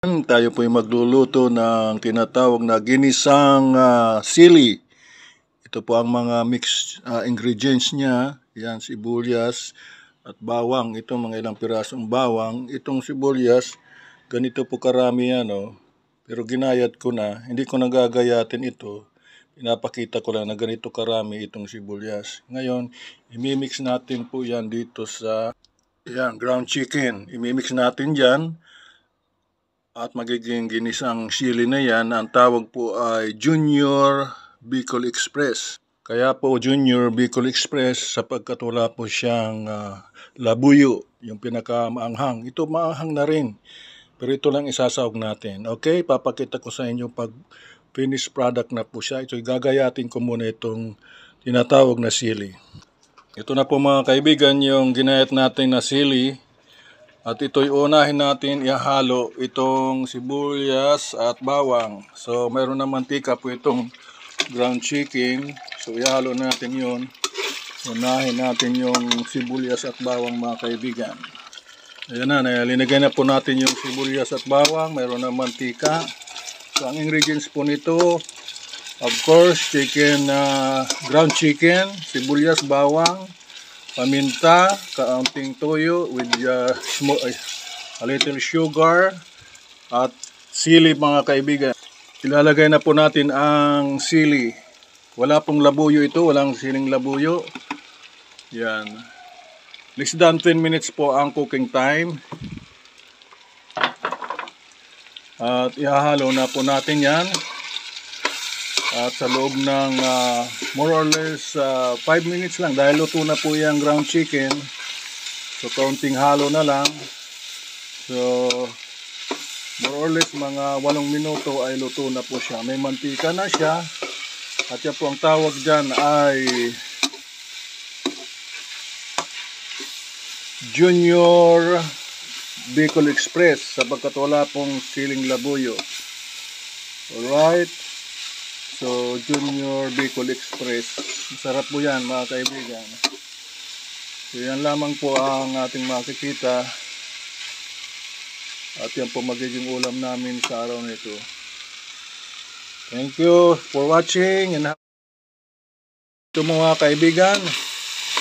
Tayo po ay magluluto ng tinatawag na ginisang sili. Ito po ang mga mixed ingredients niya. Yan, sibuyas at bawang. Ito mga ilang pirasong bawang. Itong sibuyas, ganito po karami yan. Oh. Pero ginayat ko na. Hindi ko nagagayatin ito. Pinapakita ko lang na ganito karami itong sibuyas. Ngayon, imimix natin po yan dito sa ground chicken. Imimix natin dyan. At magiging ginisang sili na yan, ang tawag po ay Junior Bicol Express. Kaya po Junior Bicol Express sapagkat wala po siyang labuyo, yung pinakamaanghang. Ito maanghang na rin, pero ito lang isasawag natin. Okay, papakita ko sa inyo pag finished product na po siya. Ito gagayatin ko muna itong tinatawag na sili. Ito na po mga kaibigan yung ginayat natin na sili. At ito'y unahin natin ihalo itong sibuyas at bawang. So mayroon na mantika po itong ground chicken. So ihalo natin yun. Unahin natin yung sibuyas at bawang mga kaibigan. Ayan na, linagay na po natin yung sibuyas at bawang. Mayroon na mantika. So ang ingredients po nito, of course, ground chicken, sibuyas, bawang, paminta, kaunting toyo with a little sugar at sili mga kaibigan. Ilalagay na po natin ang sili. Wala pong labuyo ito, walang siling labuyo. Yan. Less than 10 minutes po ang cooking time. At ihahalo na po natin yan. At sa loob ng more or less 5 minutes lang dahil luto na po yung ground chicken. So kaunting halo na lang. So more or less mga 8 minuto ay luto na po siya. May mantika na siya. At yan po ang tawag dyan ay Junior Bicol Express sapagkat wala pong siling labuyo. Alright. So, Junior Bicol Express. Masarap po yan mga kaibigan. So, yan lamang po ang ating makikita. At yan po magiging ulam namin sa araw na ito. Thank you for watching. And ito mga kaibigan,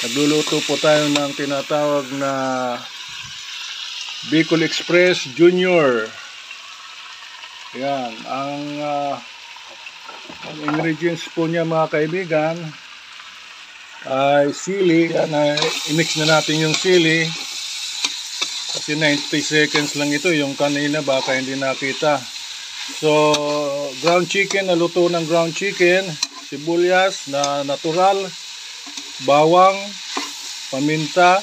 nagluluto po tayo ng tinatawag na Bicol Express Junior. Yan, ang ingredients po niya mga kaibigan ay sili. Yan, i-mix na natin yung sili kasi 90 seconds lang ito. Yung kanina baka hindi nakita. So ground chicken, naluto ng ground chicken, sibuyas na natural, bawang, paminta,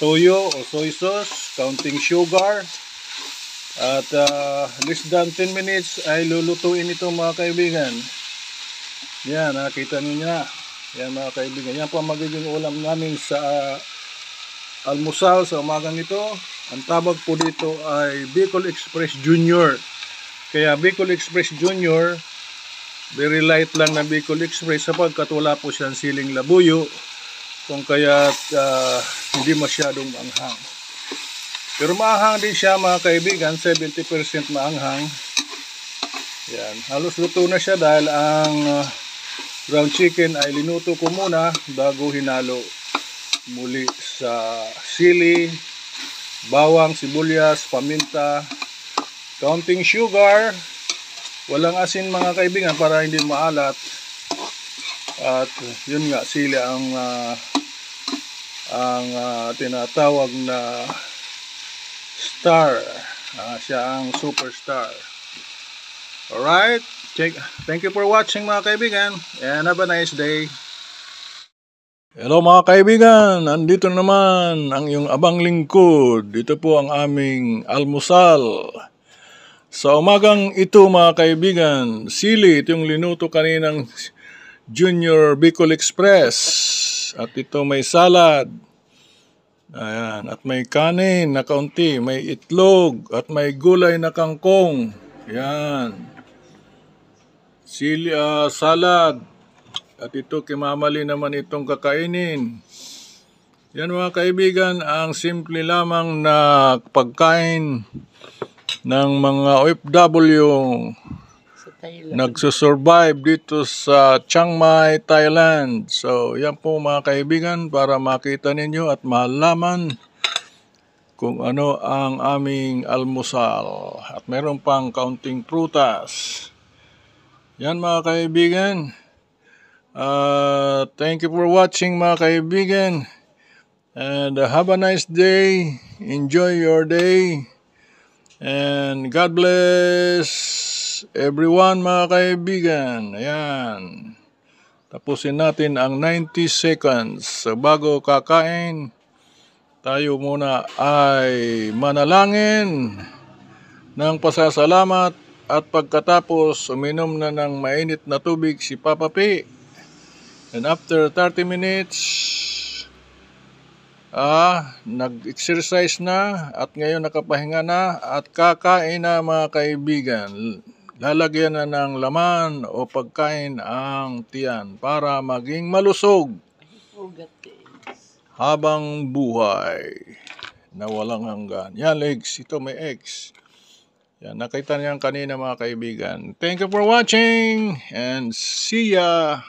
toyo o soy sauce, counting sugar. At less than 10 minutes ay lulutuin ito mga kaibigan. Yan, nakita niyo na. Yan mga kaibigan. Yan po ang magiging ulam namin sa almusal sa umagang ito. Ang tawag po dito ay Bicol Express Junior. Kaya Bicol Express Junior, very light lang na Bicol Express sapagkat wala po siyang siling labuyo. Kung kaya hindi masyadong maanghang. Pero maanghang din siya mga kaibigan, 70% maanghang. Yan, halos luto na siya dahil ang ground chicken ay linuto ko muna bago hinalo muli sa sili, bawang, sibuyas, paminta, counting sugar, walang asin mga kaibigan para hindi maalat. At yun nga, sili ang tinatawag na star. Siya ang superstar. Alright. Thank you for watching mga kaibigan. And have a nice day. Hello mga kaibigan. Nandito naman ang iyong abang lingkod. Dito po ang aming almusal. Sa umagang ito mga kaibigan, sili. Ito yung linuto kaninang Junior Bicol Express. At ito may salad. Ayan, at may kanin na kaunti, may itlog, at may gulay na kangkong. Ayan. Salad. At ito kimamali naman itong kakainin. Yan mga kaibigan, ang simple lamang na pagkain ng mga OFW Sa Thailand. nagsusurvive dito sa Chiang Mai, Thailand. So, yan po mga kaibigan para makita ninyo at malaman kung ano ang aming almusal. At meron pang kaunting prutas. Yan mga kaibigan. Thank you for watching mga kaibigan. And have a nice day. Enjoy your day. And God bless everyone mga kaibigan. Ayan. Tapusin natin ang 90 seconds. So, bago kakain, tayo muna ay manalangin ng pasasalamat at pagkatapos uminom na ng mainit na tubig si Papa P. And after 30 minutes, nag-exercise na at ngayon nakapahinga na at kakain na mga kaibigan. Lalagyan na ng laman o pagkain ang tiyan para maging malusog habang buhay na walang hanggan. Yan, eggs. Ito may eggs. Yan, nakita niyan kanina mga kaibigan. Thank you for watching and see ya!